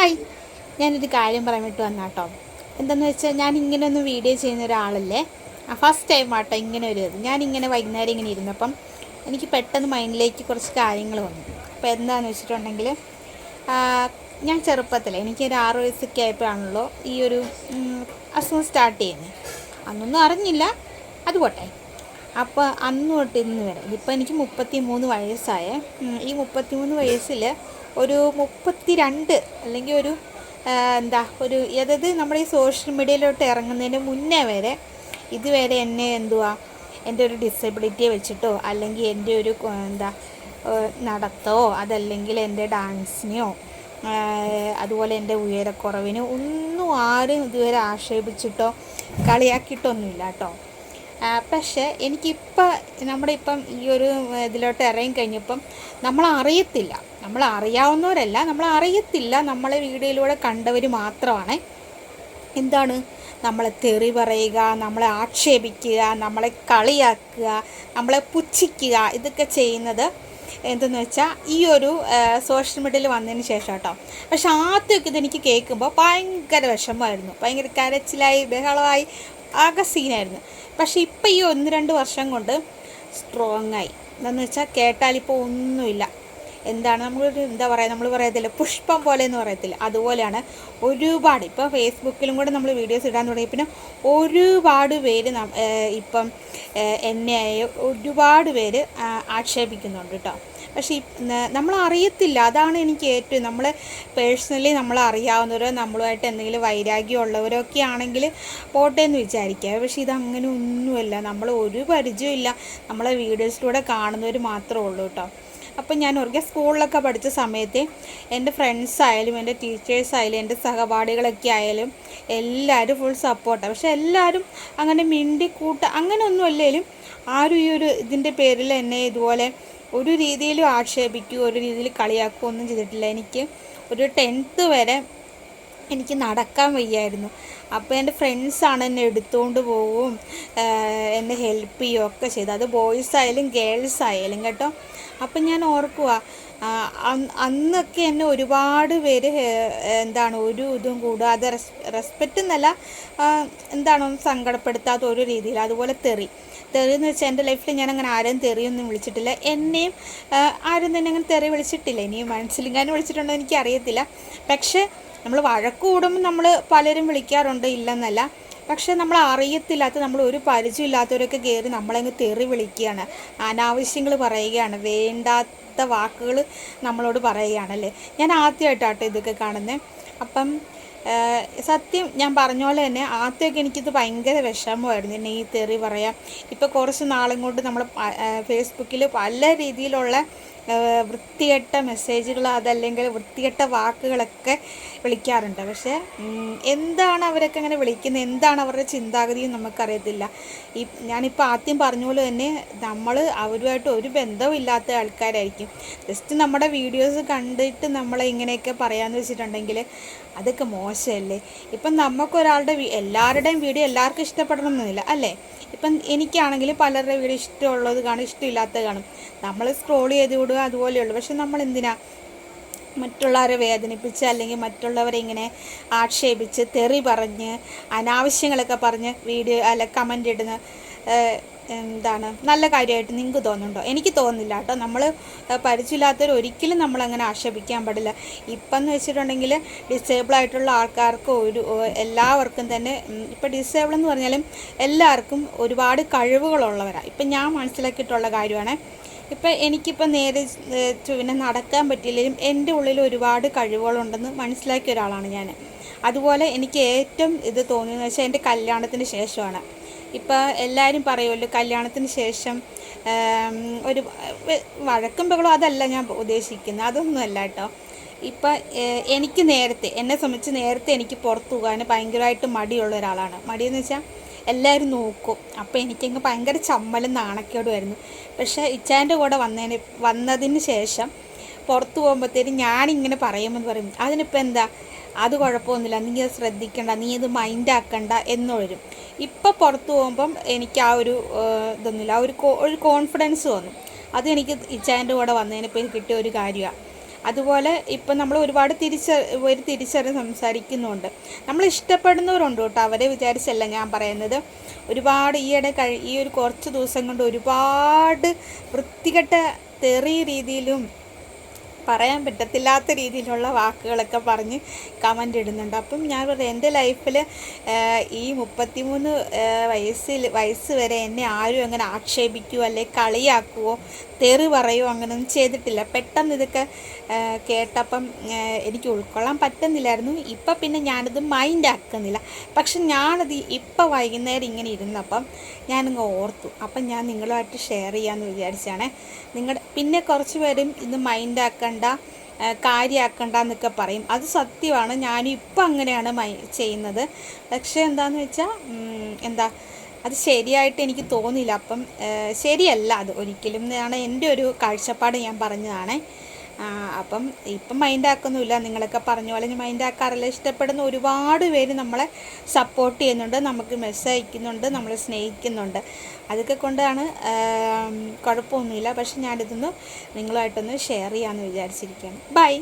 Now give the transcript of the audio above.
Hi, ഞാനൊരു കാര്യം പറയാൻ വേണ്ടി വന്നാട്ടോ. എന്താണെന്ന് വെച്ചാൽ ഞാൻ ഇങ്ങനെ ഒന്ന് വീഡിയോ ചെയ്യുന്ന ഒരാളല്ലേ. ഫസ്റ്റ് ടൈം ആട്ടോ ഇങ്ങനെ ഒരു ഞാനിങ്ങനെ വൈകുന്നേരം ഇങ്ങനെ ഇരുന്നപ്പം എനിക്ക് പെട്ടെന്ന് മൈൻഡിലേക്ക് കുറച്ച് കാര്യങ്ങൾ വന്നു. അപ്പോൾ എന്താണെന്ന് വെച്ചിട്ടുണ്ടെങ്കിൽ ഞാൻ ചെറുപ്പത്തിൽ എനിക്കൊരു 6 വയസ്സൊക്കെ ആയപ്പോഴാണല്ലോ ഈ ഒരു അസുഖം സ്റ്റാർട്ട് ചെയ്യുന്നത്. അന്നൊന്നും അറിഞ്ഞില്ല, അതുപോട്ടെ. അപ്പോൾ അന്ന് തൊട്ട് ഇന്ന് വരെ ഇതിപ്പോൾ എനിക്ക് 33 വയസ്സായ ഈ 33 വയസ്സിൽ ഒരു 32 അല്ലെങ്കിൽ ഒരു അതായത് നമ്മുടെ ഈ സോഷ്യൽ മീഡിയയിലോട്ട് ഇറങ്ങുന്നതിന് മുന്നേ വരെ ഇതുവരെ എന്നെ എൻ്റെ ഒരു ഡിസബിലിറ്റിയെ വെച്ചിട്ടോ അല്ലെങ്കിൽ എൻ്റെ ഒരു നടത്തോ അതല്ലെങ്കിൽ എൻ്റെ ഡാൻസിനെയോ അതുപോലെ എൻ്റെ ഉയരക്കുറവിനോ ഒന്നും ആരും ഇതുവരെ ആക്ഷേപിച്ചിട്ടോ കളിയാക്കിയിട്ടൊന്നുമില്ല കേട്ടോ. പക്ഷേ ഇപ്പം ഈ ഒരു ഇതിലോട്ട് ഇറങ്ങിക്കഴിഞ്ഞപ്പം നമ്മളറിയത്തില്ല, നമ്മളെ വീഡിയോയിലൂടെ കണ്ടവർ മാത്രമാണ് നമ്മളെ തെറി പറയുക, നമ്മളെ ആക്ഷേപിക്കുക, നമ്മളെ കളിയാക്കുക, നമ്മളെ പുച്ഛിക്കുക, ഇതൊക്കെ ചെയ്യുന്നത് എന്തെന്ന് വെച്ചാൽ ഈ ഒരു സോഷ്യൽ മീഡിയയിൽ വന്നതിന് ശേഷം കേട്ടോ. പക്ഷെ ആദ്യമൊക്കെ ഇതെനിക്ക് കേൾക്കുമ്പോൾ ഭയങ്കര വിഷമമായിരുന്നു, ഭയങ്കര കരച്ചിലായി, ബഹളമായി, ആകെ സീനായിരുന്നു. പക്ഷേ ഇപ്പം ഈ 1-2 വർഷം കൊണ്ട് സ്ട്രോങ് ആയി. എന്താണെന്ന് വെച്ചാൽ കേട്ടാലിപ്പോൾ ഒന്നുമില്ല. നമ്മൾ പറയത്തില്ല പുഷ്പം പോലെ എന്ന് പറയത്തില്ല, അതുപോലെയാണ്. ഒരുപാട് ഇപ്പോൾ ഫേസ്ബുക്കിലും കൂടെ നമ്മൾ വീഡിയോസ് ഇടാൻ തുടങ്ങി. പിന്നെ ഒരുപാട് പേര് ഇപ്പം എന്നെ ഒരുപാട് പേര് ആക്ഷേപിക്കുന്നുണ്ട് കേട്ടോ. പക്ഷേ നമ്മളറിയത്തില്ല, അതാണ് എനിക്ക് ഏറ്റവും പേഴ്സണലി നമ്മളറിയാവുന്നവരോ നമ്മളുമായിട്ട് എന്തെങ്കിലും വൈരാഗ്യമുള്ളവരോ ഒക്കെ ആണെങ്കിൽ പോട്ടെ എന്ന് വിചാരിക്കുക. പക്ഷേ ഇതങ്ങനെ ഒന്നുമല്ല, നമ്മൾ ഒരു പരിചയമില്ല, നമ്മളെ വീഡിയോസിലൂടെ കാണുന്നവർ മാത്രമേ ഉള്ളൂ കേട്ടോ. അപ്പം ഞാൻ ഒരിക്കൽ സ്കൂളിലൊക്കെ പഠിച്ച സമയത്ത് എൻ്റെ ഫ്രണ്ട്സായാലും എൻ്റെ ടീച്ചേഴ്സായാലും എൻ്റെ സഹപാഠികളൊക്കെ ആയാലും എല്ലാവരും ഫുൾ സപ്പോർട്ടാണ്. പക്ഷെ എല്ലാവരും അങ്ങനെ അങ്ങനെ ഒന്നും അല്ലെങ്കിലും ആരും ഈ ഒരു ഇതിൻ്റെ പേരിൽ എന്നെ ഇതുപോലെ ഒരു രീതിയിലും ആക്ഷേപിക്കുകയോ ഒരു രീതിയിൽ കളിയാക്കുകയോ ഒന്നും ചെയ്തിട്ടില്ല. എനിക്ക് ഒരു 10th വരെ എനിക്ക് നടക്കാൻ വയ്യായിരുന്നു. അപ്പോൾ എൻ്റെ ഫ്രണ്ട്സാണ് എന്നെ എടുത്തുകൊണ്ട് പോവും, എന്നെ ഹെൽപ്പ് ചെയ്യുകയൊക്കെ ചെയ്തു. അത് ബോയ്സ് ആയാലും ഗേൾസ് ആയാലും കേട്ടോ. അപ്പം ഞാൻ ഓർക്കുക, അന്നൊക്കെ എന്നെ ഒരുപാട് പേര് ഒരു ഇതും കൂടാതെ റെസ്പെക്റ്റ് എന്നല്ല, ഒന്നും സങ്കടപ്പെടുത്താത്ത ഒരു രീതിയിൽ. അതുപോലെ തെറി എന്ന് വെച്ചാൽ എൻ്റെ ലൈഫിൽ ഞാൻ അങ്ങനെ ആരെയും തെറിയൊന്നും വിളിച്ചിട്ടില്ല. എന്നെയും ആരും തന്നെ അങ്ങനെ തെറി വിളിച്ചിട്ടില്ല. ഇനിയും മനസ്സിലിങ്ങാനും വിളിച്ചിട്ടുണ്ടോ എനിക്കറിയത്തില്ല. പക്ഷേ നമ്മൾ വഴക്ക് കൂടുമ്പോൾ നമ്മൾ പലരും വിളിക്കാറുണ്ട്, ഇല്ലെന്നല്ല. പക്ഷേ നമ്മൾ നമ്മൾ ഒരു പരിചയമില്ലാത്തവരൊക്കെ കയറി നമ്മളങ്ങ് തെറി വിളിക്കുകയാണ്, അനാവശ്യങ്ങൾ പറയുകയാണ്, വേണ്ടാത്ത വാക്കുകൾ നമ്മളോട് പറയുകയാണല്ലേ. ഞാൻ ആദ്യമായിട്ടാട്ടോ ഇതൊക്കെ കാണുന്നത്. അപ്പം സത്യം ഞാൻ പറഞ്ഞ പോലെ തന്നെ ആദ്യമൊക്കെ എനിക്കിത് ഭയങ്കര വിഷമമായിരുന്നു, എന്നെ ഈ തെറി പറയാം. ഇപ്പോൾ കുറച്ച് നാളും കൊണ്ട് നമ്മൾ ഫേസ്ബുക്കിൽ പല രീതിയിലുള്ള വൃത്തികെട്ട മെസ്സേജുകൾ അതല്ലെങ്കിൽ വൃത്തികെട്ട വാക്കുകളൊക്കെ വിളിക്കാറുണ്ട്. പക്ഷേ എന്താണ് അവരൊക്കെ അങ്ങനെ വിളിക്കുന്നത്, എന്താണ് അവരുടെ ചിന്താഗതിയും നമുക്കറിയത്തില്ല. ഞാനിപ്പോൾ ആദ്യം പറഞ്ഞ പോലെ തന്നെ നമ്മൾ അവരുമായിട്ട് ഒരു ബന്ധമില്ലാത്ത ആൾക്കാരായിരിക്കും. ജസ്റ്റ് നമ്മുടെ വീഡിയോസ് കണ്ടിട്ട് നമ്മളെ ഇങ്ങനെയൊക്കെ പറയാമെന്ന് വെച്ചിട്ടുണ്ടെങ്കിൽ അതൊക്കെ മോശമല്ലേ. ഇപ്പം നമുക്കൊരാളുടെ എല്ലാവരുടെയും വീഡിയോ എല്ലാവർക്കും ഇഷ്ടപ്പെടണമെന്നില്ല അല്ലേ. ഇപ്പം എനിക്കാണെങ്കിൽ പലരുടെ വീഡിയോ ഇഷ്ടമുള്ളത് കാണും, ഇഷ്ടമില്ലാത്തത് കാണും. നമ്മൾ സ്ക്രോൾ ചെയ്ത് വിടുക, അതുപോലെയുള്ളൂ. പക്ഷെ നമ്മൾ എന്തിനാ മറ്റുള്ളവരെ വേദനിപ്പിച്ച് അല്ലെങ്കിൽ മറ്റുള്ളവരെ ഇങ്ങനെ ആക്ഷേപിച്ച് തെറി പറഞ്ഞ് അനാവശ്യങ്ങളൊക്കെ പറഞ്ഞ് വീഡിയോ കമൻ്റ് ഇടുന്ന നല്ല കാര്യമായിട്ട് നിങ്ങൾക്ക് തോന്നുന്നുണ്ടോ? എനിക്ക് തോന്നുന്നില്ല കേട്ടോ. നമ്മൾ പരിചയമില്ലാത്തവർ ഒരിക്കലും നമ്മളങ്ങനെ ആക്ഷേപിക്കാൻ പാടില്ല. ഇപ്പം എന്ന് വെച്ചിട്ടുണ്ടെങ്കിൽ ഡിസേബിൾ ആയിട്ടുള്ള ആൾക്കാർക്ക് എല്ലാവർക്കും തന്നെ, ഇപ്പം ഡിസേബിൾ എന്ന് പറഞ്ഞാലും എല്ലാവർക്കും ഒരുപാട് കഴിവുകളുള്ളവരാണ്. ഇപ്പം ഞാൻ മനസ്സിലാക്കിയിട്ടുള്ള കാര്യമാണ്. എനിക്കിപ്പം നേരെ പിന്നെ നടക്കാൻ പറ്റിയില്ലെങ്കിലും എൻ്റെ ഉള്ളിൽ ഒരുപാട് കഴിവുകളുണ്ടെന്ന് മനസ്സിലാക്കിയ ഒരാളാണ് ഞാൻ. അതുപോലെ എനിക്ക് ഏറ്റവും ഇത് തോന്നിയെന്ന് വെച്ചാൽ എൻ്റെ കല്യാണത്തിന് ശേഷമാണ്. ഇപ്പം എല്ലാവരും പറയുമല്ലോ കല്യാണത്തിന് ശേഷം ഒരു വഴക്കും ബഹളവും, അതല്ല ഞാൻ ഉദ്ദേശിക്കുന്നത്, അതൊന്നുമല്ല കേട്ടോ. ഇപ്പം എന്നെ സംബന്ധിച്ച് നേരത്തെ എനിക്ക് പുറത്തു പോകാൻ ഭയങ്കരമായിട്ട് മടിയുള്ള ഒരാളാണ്. മടിയെന്ന് വെച്ചാൽ എല്ലാവരും നോക്കും. അപ്പോൾ എനിക്കങ്ങ് ഭയങ്കര ചമ്മലും നാണക്കേടുമായിരുന്നു. പക്ഷേ ഇച്ചാൻ്റെ കൂടെ വന്നതിന് ശേഷം പുറത്ത് പോകുമ്പോഴത്തേനും ഞാനിങ്ങനെ പറയുമെന്ന് പറയും, അതിനിപ്പോൾ എന്താ, അത് കുഴപ്പമൊന്നുമില്ല, നീ അത് ശ്രദ്ധിക്കണ്ട, നീ ഇത് മൈൻഡാക്കണ്ട എന്ന് വരും. ഇപ്പം പുറത്ത് പോകുമ്പം എനിക്ക് ആ ഒരു ഇതൊന്നുമില്ല, ഒരു കോൺഫിഡൻസ് തോന്നും. അതെനിക്ക് ഇച്ചാൻ്റെ കൂടെ വന്നതിനിപ്പോൾ കിട്ടിയ ഒരു കാര്യമാണ്. അതുപോലെ ഇപ്പം നമ്മൾ ഒരുപാട് തിരിച്ചറിഞ്ഞ് സംസാരിക്കുന്നുണ്ട്. നമ്മൾ ഇഷ്ടപ്പെടുന്നവരുണ്ട് കേട്ടോ, അവരെ വിചാരിച്ചല്ല ഞാൻ പറയുന്നത്. ഒരുപാട് ഈ ഒരു കുറച്ച് ദിവസം കൊണ്ട് ഒരുപാട് വൃത്തികെട്ട തെറി രീതിയിലും പറയാൻ പറ്റത്തില്ലാത്ത രീതിയിലുള്ള വാക്കുകളൊക്കെ പറഞ്ഞ് കമൻ്റ് ഇടുന്നുണ്ട്. അപ്പം ഞാൻ പറയാം, എൻ്റെ ലൈഫിൽ ഈ 33 വയസ്സ് വരെ എന്നെ ആരും അങ്ങനെ ആക്ഷേപിക്കുകയോ അല്ലെങ്കിൽ കളിയാക്കുകയോ തെറി പറയുകയോ അങ്ങനെയൊന്നും ചെയ്തിട്ടില്ല. പെട്ടെന്ന് ഇതൊക്കെ കേട്ടപ്പം എനിക്ക് ഉൾക്കൊള്ളാൻ പറ്റുന്നില്ലായിരുന്നു. ഇപ്പം പിന്നെ ഞാനത് മൈൻഡ് ആക്കുന്നില്ല. പക്ഷെ ഞാനത് ഇപ്പം വൈകുന്നേരം ഇങ്ങനെ ഇരുന്നപ്പം ഞാനിങ്ങ് ഓർത്തു. അപ്പം ഞാൻ നിങ്ങളുമായിട്ട് ഷെയർ ചെയ്യാമെന്ന് വിചാരിച്ചാണ്. പിന്നെ കുറച്ച് പേരും ഇത് മൈൻഡ് ആക്കണ്ട, കാര്യമാക്കണ്ട എന്നൊക്കെ പറയും. അത് സത്യമാണ്. ഞാനും ഇപ്പം അങ്ങനെയാണ് ചെയ്യുന്നത്. പക്ഷേ എന്താണെന്ന് വെച്ചാൽ അത് ശരിയായിട്ട് എനിക്ക് തോന്നിയില്ല. അപ്പം ശരിയല്ല അത് ഒരിക്കലും എന്നാണ് എൻ്റെ ഒരു കാഴ്ചപ്പാട്, ഞാൻ പറഞ്ഞതാണ്. അപ്പം ഇപ്പം മൈൻഡാക്കൊന്നുമില്ല. നിങ്ങളൊക്കെ പറഞ്ഞ പോലെ ഞാൻ മൈൻഡാക്കാറില്ല. ഇഷ്ടപ്പെടുന്ന ഒരുപാട് പേര് നമ്മളെ സപ്പോർട്ട് ചെയ്യുന്നുണ്ട്, നമുക്ക് മെസ്സേജ് അയക്കുന്നുണ്ട്, നമ്മളെ സ്നേഹിക്കുന്നുണ്ട്. അതൊക്കെ കൊണ്ടാണ് കുഴപ്പമൊന്നുമില്ല. പക്ഷെ ഞാനിതൊന്ന് നിങ്ങളുമായിട്ടൊന്ന് ഷെയർ ചെയ്യാമെന്ന് വിചാരിച്ചിരിക്കുകയാണ്. ബൈ.